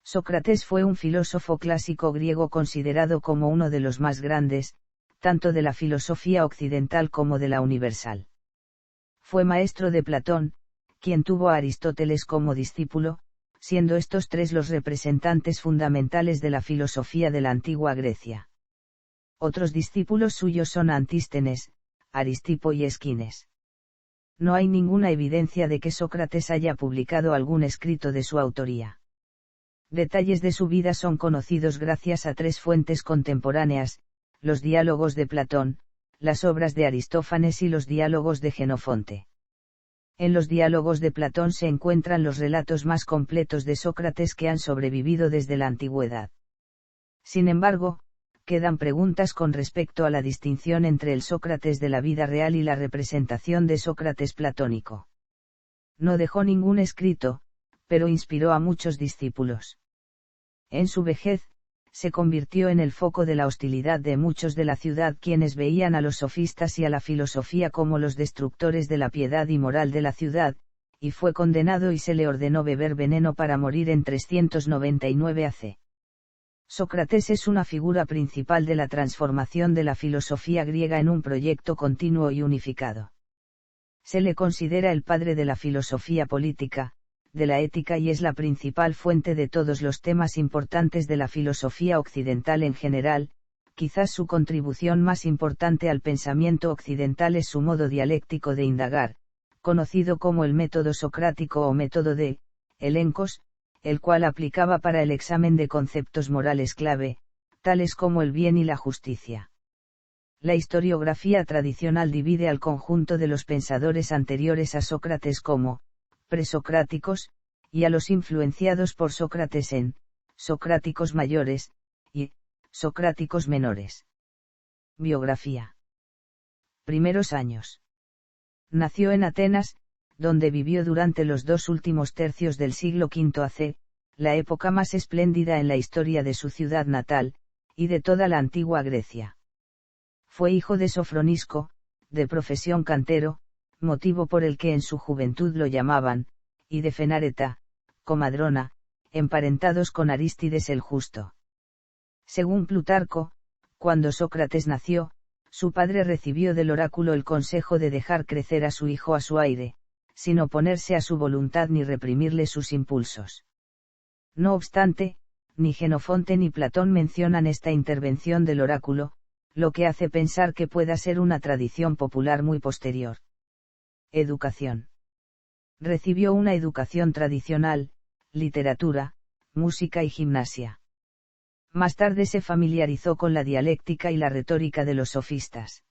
Sócrates fue un filósofo clásico griego considerado como uno de los más grandes, tanto de la filosofía occidental como de la universal. Fue maestro de Platón, quien tuvo a Aristóteles como discípulo, siendo estos tres los representantes fundamentales de la filosofía de la antigua Grecia. Otros discípulos suyos son Antístenes, Aristipo y Esquines. No hay ninguna evidencia de que Sócrates haya publicado algún escrito de su autoría. Detalles de su vida son conocidos gracias a tres fuentes contemporáneas, los diálogos de Platón, las obras de Aristófanes y los diálogos de Jenofonte. En los diálogos de Platón se encuentran los relatos más completos de Sócrates que han sobrevivido desde la antigüedad. Sin embargo, quedan preguntas con respecto a la distinción entre el Sócrates de la vida real y la representación de Sócrates platónico. No dejó ningún escrito, pero inspiró a muchos discípulos. En su vejez, se convirtió en el foco de la hostilidad de muchos de la ciudad quienes veían a los sofistas y a la filosofía como los destructores de la piedad y moral de la ciudad, y fue condenado y se le ordenó beber veneno para morir en 399 AC. Sócrates es una figura principal de la transformación de la filosofía griega en un proyecto continuo y unificado. Se le considera el padre de la filosofía política, de la ética y es la principal fuente de todos los temas importantes de la filosofía occidental en general. Quizás su contribución más importante al pensamiento occidental es su modo dialéctico de indagar, conocido como el método socrático o método de elencos, el cual aplicaba para el examen de conceptos morales clave, tales como el bien y la justicia. La historiografía tradicional divide al conjunto de los pensadores anteriores a Sócrates como presocráticos, y a los influenciados por Sócrates en socráticos mayores, y socráticos menores. Biografía. Primeros años. Nació en Atenas, donde vivió durante los 2 últimos tercios del siglo V AC, la época más espléndida en la historia de su ciudad natal, y de toda la antigua Grecia. Fue hijo de Sofronisco, de profesión cantero, motivo por el que en su juventud lo llamaban, y de Fenáreta, comadrona, emparentados con Arístides el Justo. Según Plutarco, cuando Sócrates nació, su padre recibió del oráculo el consejo de dejar crecer a su hijo a su aire, sin oponerse a su voluntad ni reprimirle sus impulsos. No obstante, ni Jenofonte ni Platón mencionan esta intervención del oráculo, lo que hace pensar que pueda ser una tradición popular muy posterior. Educación. Recibió una educación tradicional, literatura, música y gimnasia. Más tarde se familiarizó con la dialéctica y la retórica de los sofistas.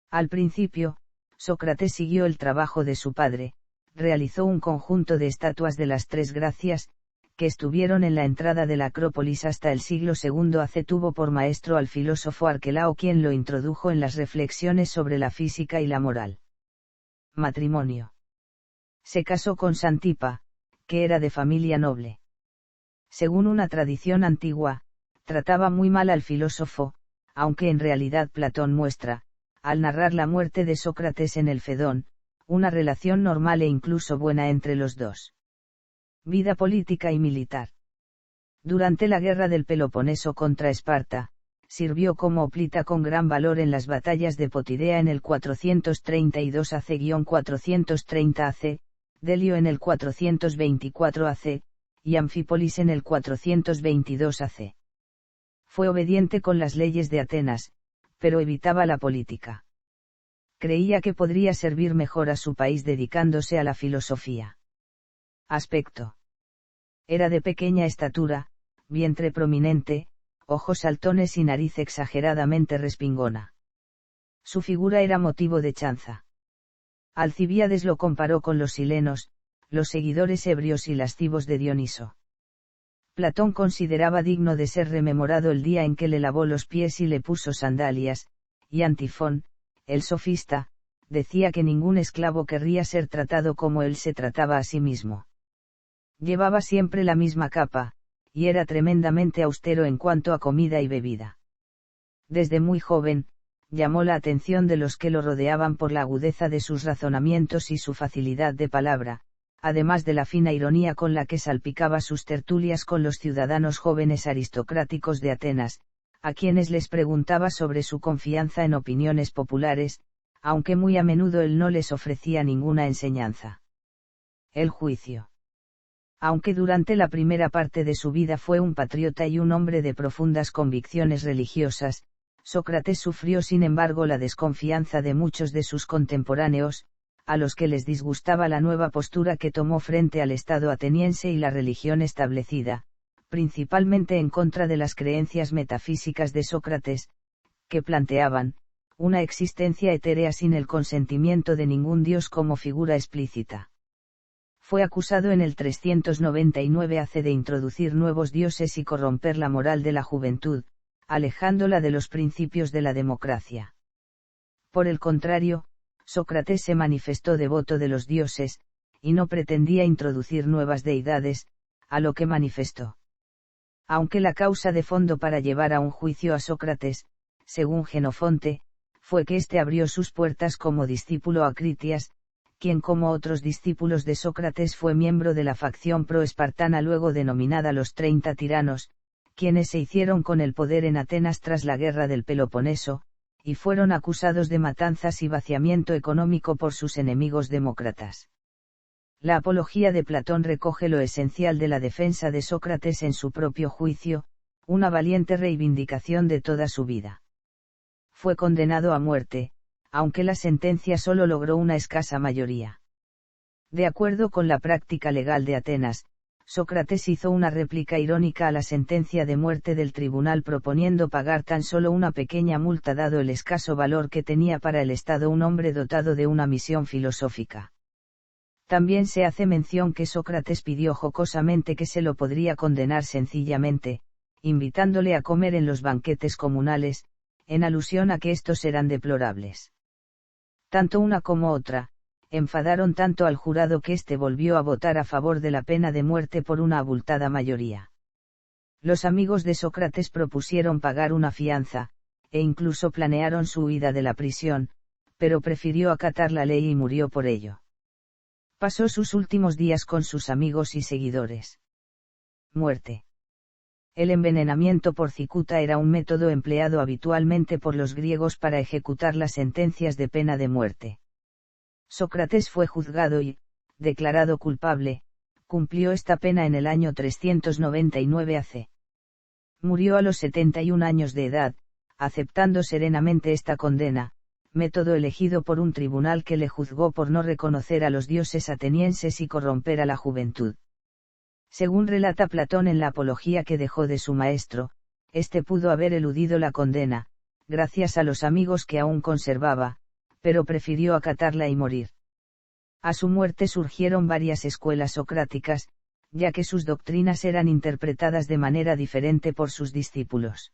Al principio, Sócrates siguió el trabajo de su padre, realizó un conjunto de estatuas de las Tres Gracias, que estuvieron en la entrada de la Acrópolis hasta el siglo II AC. Tuvo por maestro al filósofo Arquelao, quien lo introdujo en las reflexiones sobre la física y la moral. Matrimonio. Se casó con Santipa, que era de familia noble. Según una tradición antigua, trataba muy mal al filósofo, aunque en realidad Platón muestra, al narrar la muerte de Sócrates en el Fedón, una relación normal e incluso buena entre los dos. Vida política y militar. Durante la guerra del Peloponeso contra Esparta, sirvió como hoplita con gran valor en las batallas de Potidea en el 432 AC-430 AC, Delio en el 424 AC, y Anfípolis en el 422 AC. Fue obediente con las leyes de Atenas, pero evitaba la política. Creía que podría servir mejor a su país dedicándose a la filosofía. Aspecto. Era de pequeña estatura, vientre prominente, ojos saltones y nariz exageradamente respingona. Su figura era motivo de chanza. Alcibíades lo comparó con los silenos, los seguidores ebrios y lascivos de Dioniso. Platón consideraba digno de ser rememorado el día en que le lavó los pies y le puso sandalias, y Antifón, el sofista, decía que ningún esclavo querría ser tratado como él se trataba a sí mismo. Llevaba siempre la misma capa, y era tremendamente austero en cuanto a comida y bebida. Desde muy joven, llamó la atención de los que lo rodeaban por la agudeza de sus razonamientos y su facilidad de palabra, además de la fina ironía con la que salpicaba sus tertulias con los ciudadanos jóvenes aristocráticos de Atenas, a quienes les preguntaba sobre su confianza en opiniones populares, aunque muy a menudo él no les ofrecía ninguna enseñanza. El juicio. Aunque durante la primera parte de su vida fue un patriota y un hombre de profundas convicciones religiosas, Sócrates sufrió sin embargo la desconfianza de muchos de sus contemporáneos, a los que les disgustaba la nueva postura que tomó frente al Estado ateniense y la religión establecida, principalmente en contra de las creencias metafísicas de Sócrates, que planteaban una existencia etérea sin el consentimiento de ningún dios como figura explícita. Fue acusado en el 399 AC de introducir nuevos dioses y corromper la moral de la juventud, alejándola de los principios de la democracia. Por el contrario, Sócrates se manifestó devoto de los dioses, y no pretendía introducir nuevas deidades, a lo que manifestó. Aunque la causa de fondo para llevar a un juicio a Sócrates, según Genofonte, fue que éste abrió sus puertas como discípulo a Critias, quien como otros discípulos de Sócrates fue miembro de la facción pro-espartana luego denominada los 30 tiranos, quienes se hicieron con el poder en Atenas tras la guerra del Peloponeso, y fueron acusados de matanzas y vaciamiento económico por sus enemigos demócratas. La Apología de Platón recoge lo esencial de la defensa de Sócrates en su propio juicio, una valiente reivindicación de toda su vida. Fue condenado a muerte, aunque la sentencia solo logró una escasa mayoría. De acuerdo con la práctica legal de Atenas, Sócrates hizo una réplica irónica a la sentencia de muerte del tribunal proponiendo pagar tan solo una pequeña multa dado el escaso valor que tenía para el Estado un hombre dotado de una misión filosófica. También se hace mención que Sócrates pidió jocosamente que se lo podría condenar sencillamente, invitándole a comer en los banquetes comunales, en alusión a que estos eran deplorables. Tanto una como otra, enfadaron tanto al jurado que éste volvió a votar a favor de la pena de muerte por una abultada mayoría. Los amigos de Sócrates propusieron pagar una fianza, e incluso planearon su huida de la prisión, pero prefirió acatar la ley y murió por ello. Pasó sus últimos días con sus amigos y seguidores. Muerte. El envenenamiento por cicuta era un método empleado habitualmente por los griegos para ejecutar las sentencias de pena de muerte. Sócrates fue juzgado y, declarado culpable, cumplió esta pena en el año 399 AC. Murió a los 71 años de edad, aceptando serenamente esta condena, método elegido por un tribunal que le juzgó por no reconocer a los dioses atenienses y corromper a la juventud. Según relata Platón en la Apología que dejó de su maestro, éste pudo haber eludido la condena, gracias a los amigos que aún conservaba, pero prefirió acatarla y morir. A su muerte surgieron varias escuelas socráticas, ya que sus doctrinas eran interpretadas de manera diferente por sus discípulos.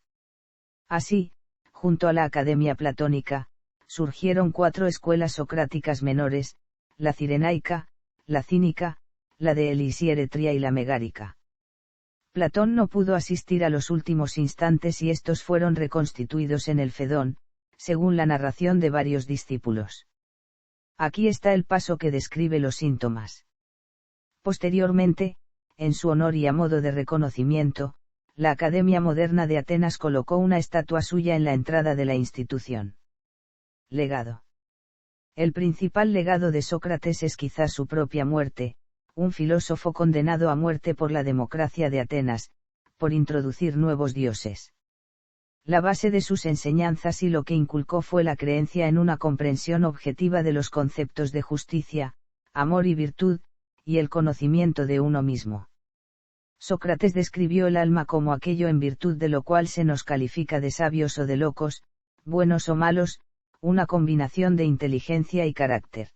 Así, junto a la Academia Platónica, surgieron 4 escuelas socráticas menores, la cirenaica, la cínica, la de Elis y Eretria y la megárica. Platón no pudo asistir a los últimos instantes y estos fueron reconstituidos en el Fedón, según la narración de varios discípulos. Aquí está el paso que describe los síntomas. Posteriormente, en su honor y a modo de reconocimiento, la Academia Moderna de Atenas colocó una estatua suya en la entrada de la institución. Legado. El principal legado de Sócrates es quizás su propia muerte, un filósofo condenado a muerte por la democracia de Atenas, por introducir nuevos dioses. La base de sus enseñanzas y lo que inculcó fue la creencia en una comprensión objetiva de los conceptos de justicia, amor y virtud, y el conocimiento de uno mismo. Sócrates describió el alma como aquello en virtud de lo cual se nos califica de sabios o de locos, buenos o malos, una combinación de inteligencia y carácter.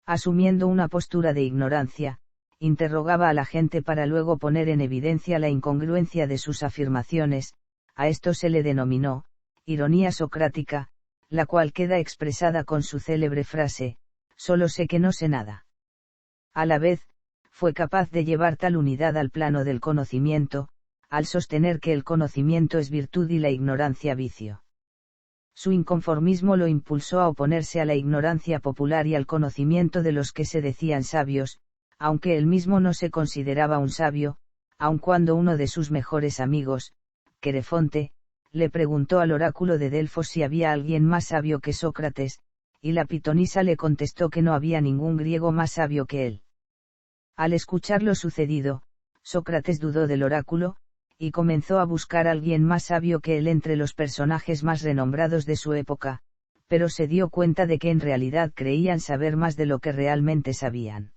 Asumiendo una postura de ignorancia, interrogaba a la gente para luego poner en evidencia la incongruencia de sus afirmaciones. A esto se le denominó ironía socrática, la cual queda expresada con su célebre frase, solo sé que no sé nada. A la vez, fue capaz de llevar tal unidad al plano del conocimiento, al sostener que el conocimiento es virtud y la ignorancia vicio. Su inconformismo lo impulsó a oponerse a la ignorancia popular y al conocimiento de los que se decían sabios, aunque él mismo no se consideraba un sabio, aun cuando uno de sus mejores amigos, Querefonte, le preguntó al oráculo de Delfos si había alguien más sabio que Sócrates, y la pitonisa le contestó que no había ningún griego más sabio que él. Al escuchar lo sucedido, Sócrates dudó del oráculo, y comenzó a buscar a alguien más sabio que él entre los personajes más renombrados de su época, pero se dio cuenta de que en realidad creían saber más de lo que realmente sabían.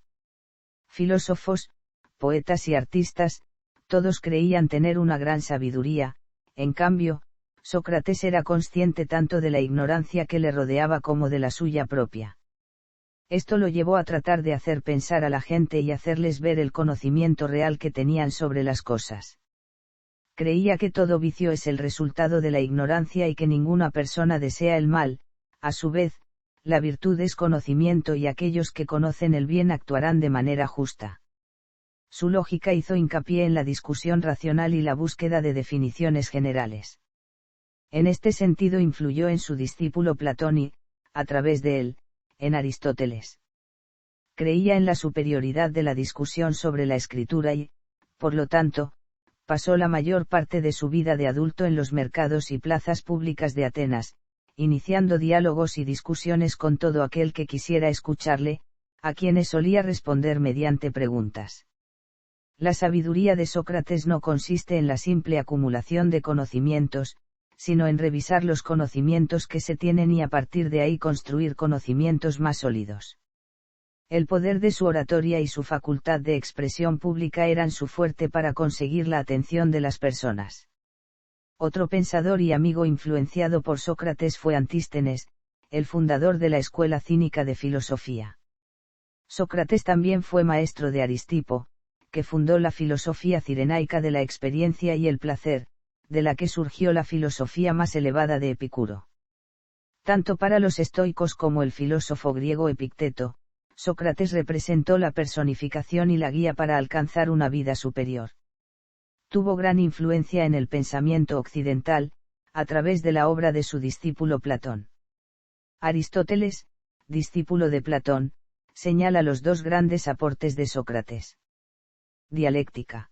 Filósofos, poetas y artistas, todos creían tener una gran sabiduría, en cambio, Sócrates era consciente tanto de la ignorancia que le rodeaba como de la suya propia. Esto lo llevó a tratar de hacer pensar a la gente y hacerles ver el conocimiento real que tenían sobre las cosas. Creía que todo vicio es el resultado de la ignorancia y que ninguna persona desea el mal, a su vez, la virtud es conocimiento y aquellos que conocen el bien actuarán de manera justa. Su lógica hizo hincapié en la discusión racional y la búsqueda de definiciones generales. En este sentido influyó en su discípulo Platón y, a través de él, en Aristóteles. Creía en la superioridad de la discusión sobre la escritura y, por lo tanto, pasó la mayor parte de su vida de adulto en los mercados y plazas públicas de Atenas, iniciando diálogos y discusiones con todo aquel que quisiera escucharle, a quienes solía responder mediante preguntas. La sabiduría de Sócrates no consiste en la simple acumulación de conocimientos, sino en revisar los conocimientos que se tienen y a partir de ahí construir conocimientos más sólidos. El poder de su oratoria y su facultad de expresión pública eran su fuerte para conseguir la atención de las personas. Otro pensador y amigo influenciado por Sócrates fue Antístenes, el fundador de la escuela cínica de filosofía. Sócrates también fue maestro de Aristipo, que fundó la filosofía cirenaica de la experiencia y el placer, de la que surgió la filosofía más elevada de Epicuro. Tanto para los estoicos como el filósofo griego Epicteto, Sócrates representó la personificación y la guía para alcanzar una vida superior. Tuvo gran influencia en el pensamiento occidental, a través de la obra de su discípulo Platón. Aristóteles, discípulo de Platón, señala los dos grandes aportes de Sócrates. Dialéctica.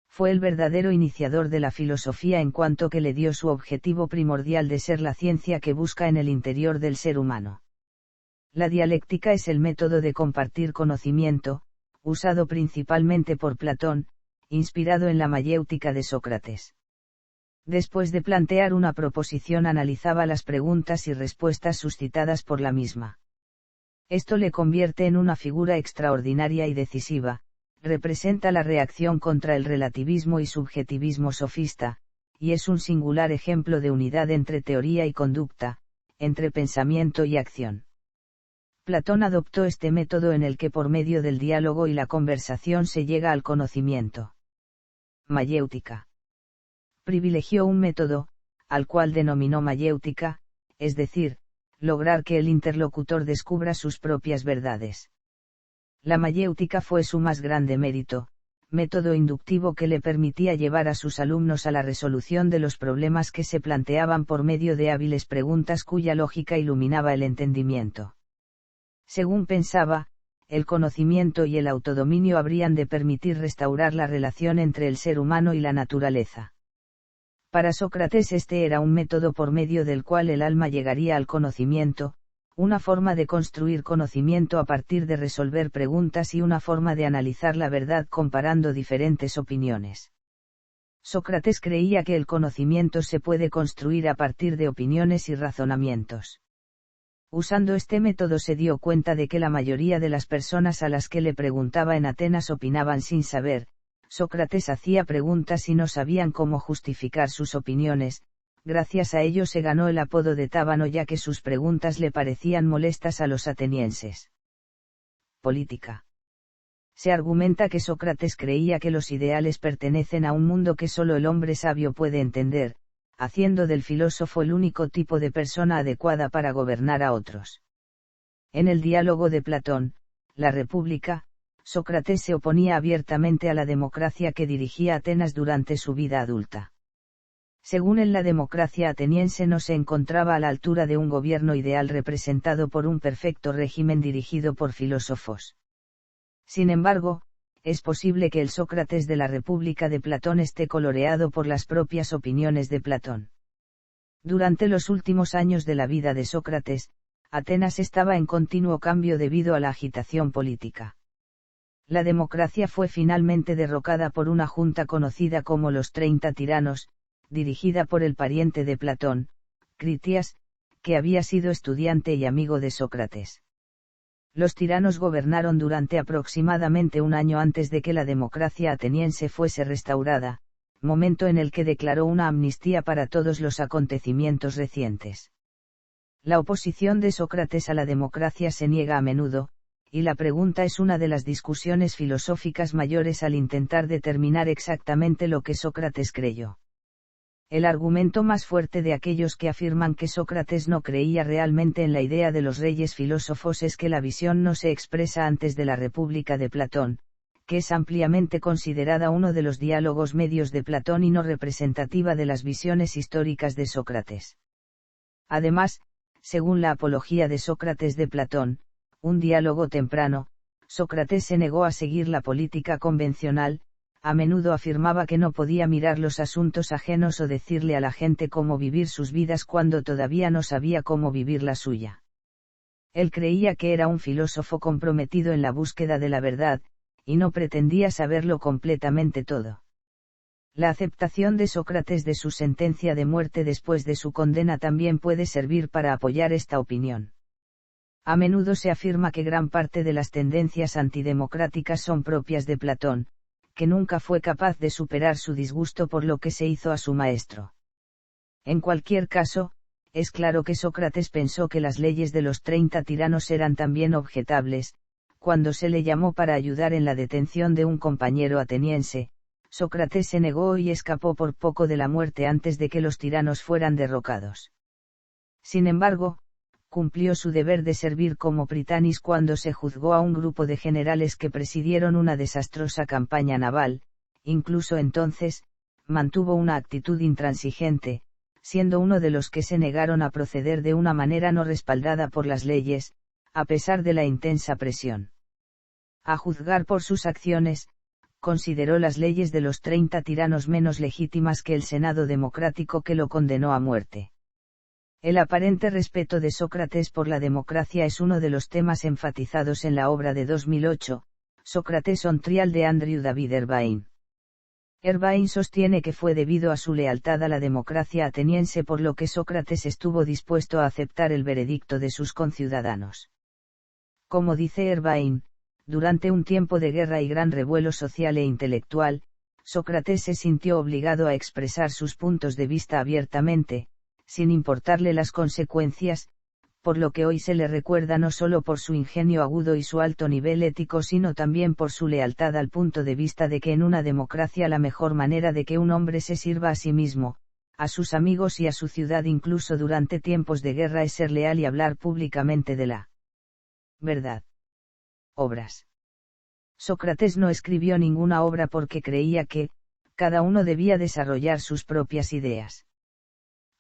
Fue el verdadero iniciador de la filosofía en cuanto que le dio su objetivo primordial de ser la ciencia que busca en el interior del ser humano. La dialéctica es el método de compartir conocimiento, usado principalmente por Platón, inspirado en la mayéutica de Sócrates. Después de plantear una proposición analizaba las preguntas y respuestas suscitadas por la misma. Esto le convierte en una figura extraordinaria y decisiva, representa la reacción contra el relativismo y subjetivismo sofista, y es un singular ejemplo de unidad entre teoría y conducta, entre pensamiento y acción. Platón adoptó este método en el que por medio del diálogo y la conversación se llega al conocimiento. Mayéutica. Privilegió un método, al cual denominó mayéutica, es decir, lograr que el interlocutor descubra sus propias verdades. La mayéutica fue su más grande mérito, método inductivo que le permitía llevar a sus alumnos a la resolución de los problemas que se planteaban por medio de hábiles preguntas cuya lógica iluminaba el entendimiento. Según pensaba, el conocimiento y el autodominio habrían de permitir restaurar la relación entre el ser humano y la naturaleza. Para Sócrates este era un método por medio del cual el alma llegaría al conocimiento, una forma de construir conocimiento a partir de resolver preguntas y una forma de analizar la verdad comparando diferentes opiniones. Sócrates creía que el conocimiento se puede construir a partir de opiniones y razonamientos. Usando este método se dio cuenta de que la mayoría de las personas a las que le preguntaba en Atenas opinaban sin saber. Sócrates hacía preguntas y no sabían cómo justificar sus opiniones, gracias a ello se ganó el apodo de Tábano ya que sus preguntas le parecían molestas a los atenienses. Política. Se argumenta que Sócrates creía que los ideales pertenecen a un mundo que solo el hombre sabio puede entender, haciendo del filósofo el único tipo de persona adecuada para gobernar a otros. En el diálogo de Platón, La República, Sócrates se oponía abiertamente a la democracia que dirigía Atenas durante su vida adulta. Según él, la democracia ateniense no se encontraba a la altura de un gobierno ideal representado por un perfecto régimen dirigido por filósofos. Sin embargo, es posible que el Sócrates de la República de Platón esté coloreado por las propias opiniones de Platón. Durante los últimos años de la vida de Sócrates, Atenas estaba en continuo cambio debido a la agitación política. La democracia fue finalmente derrocada por una junta conocida como los 30 tiranos, dirigida por el pariente de Platón, Critias, que había sido estudiante y amigo de Sócrates. Los tiranos gobernaron durante aproximadamente un año antes de que la democracia ateniense fuese restaurada, momento en el que declaró una amnistía para todos los acontecimientos recientes. La oposición de Sócrates a la democracia se niega a menudo, y la pregunta es una de las discusiones filosóficas mayores al intentar determinar exactamente lo que Sócrates creyó. El argumento más fuerte de aquellos que afirman que Sócrates no creía realmente en la idea de los reyes filósofos es que la visión no se expresa antes de la República de Platón, que es ampliamente considerada uno de los diálogos medios de Platón y no representativa de las visiones históricas de Sócrates. Además, según la Apología de Sócrates de Platón, un diálogo temprano, Sócrates se negó a seguir la política convencional, a menudo afirmaba que no podía mirar los asuntos ajenos o decirle a la gente cómo vivir sus vidas cuando todavía no sabía cómo vivir la suya. Él creía que era un filósofo comprometido en la búsqueda de la verdad, y no pretendía saberlo completamente todo. La aceptación de Sócrates de su sentencia de muerte después de su condena también puede servir para apoyar esta opinión. A menudo se afirma que gran parte de las tendencias antidemocráticas son propias de Platón, que nunca fue capaz de superar su disgusto por lo que se hizo a su maestro. En cualquier caso, es claro que Sócrates pensó que las leyes de los 30 tiranos eran también objetables. Cuando se le llamó para ayudar en la detención de un compañero ateniense, Sócrates se negó y escapó por poco de la muerte antes de que los tiranos fueran derrocados. Sin embargo, cumplió su deber de servir como Prytanis cuando se juzgó a un grupo de generales que presidieron una desastrosa campaña naval. Incluso entonces, mantuvo una actitud intransigente, siendo uno de los que se negaron a proceder de una manera no respaldada por las leyes, a pesar de la intensa presión. A juzgar por sus acciones, consideró las leyes de los 30 tiranos menos legítimas que el Senado democrático que lo condenó a muerte. El aparente respeto de Sócrates por la democracia es uno de los temas enfatizados en la obra de 2008, Sócrates on Trial de Andrew David Irvine. Irvine sostiene que fue debido a su lealtad a la democracia ateniense por lo que Sócrates estuvo dispuesto a aceptar el veredicto de sus conciudadanos. Como dice Irvine, durante un tiempo de guerra y gran revuelo social e intelectual, Sócrates se sintió obligado a expresar sus puntos de vista abiertamente, sin importarle las consecuencias, por lo que hoy se le recuerda no solo por su ingenio agudo y su alto nivel ético sino también por su lealtad al punto de vista de que en una democracia la mejor manera de que un hombre se sirva a sí mismo, a sus amigos y a su ciudad incluso durante tiempos de guerra es ser leal y hablar públicamente de la verdad. Obras. Sócrates no escribió ninguna obra porque creía que, cada uno debía desarrollar sus propias ideas.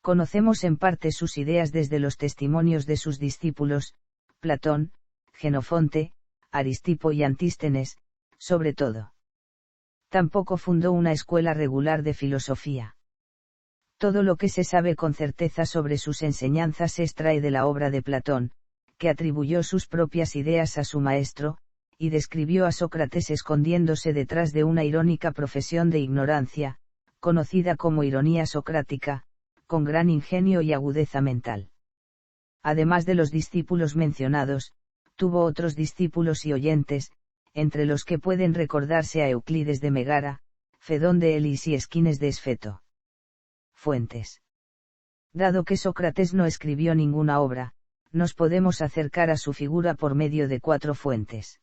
Conocemos en parte sus ideas desde los testimonios de sus discípulos, Platón, Jenofonte, Aristipo y Antístenes, sobre todo. Tampoco fundó una escuela regular de filosofía. Todo lo que se sabe con certeza sobre sus enseñanzas se extrae de la obra de Platón, que atribuyó sus propias ideas a su maestro, y describió a Sócrates escondiéndose detrás de una irónica profesión de ignorancia, conocida como ironía socrática, con gran ingenio y agudeza mental. Además de los discípulos mencionados, tuvo otros discípulos y oyentes, entre los que pueden recordarse a Euclides de Megara, Fedón de Elis y Esquines de Esfeto. Fuentes. Dado que Sócrates no escribió ninguna obra, nos podemos acercar a su figura por medio de 4 fuentes.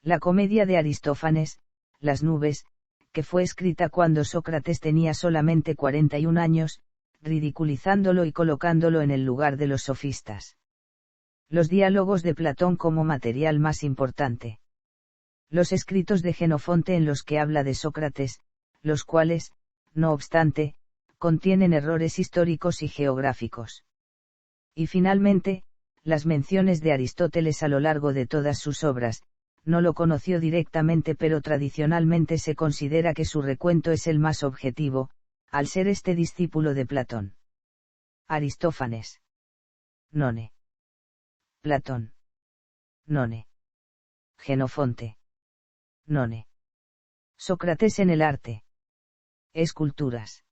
La comedia de Aristófanes, Las nubes, que fue escrita cuando Sócrates tenía solamente 41 años, ridiculizándolo y colocándolo en el lugar de los sofistas. Los diálogos de Platón como material más importante. Los escritos de Jenofonte en los que habla de Sócrates, los cuales, no obstante, contienen errores históricos y geográficos. Y finalmente, las menciones de Aristóteles a lo largo de todas sus obras, no lo conoció directamente, pero tradicionalmente se considera que su recuento es el más objetivo, al ser este discípulo de Platón. Aristófanes. None. Platón. None. Genofonte. None. Sócrates en el arte. Esculturas.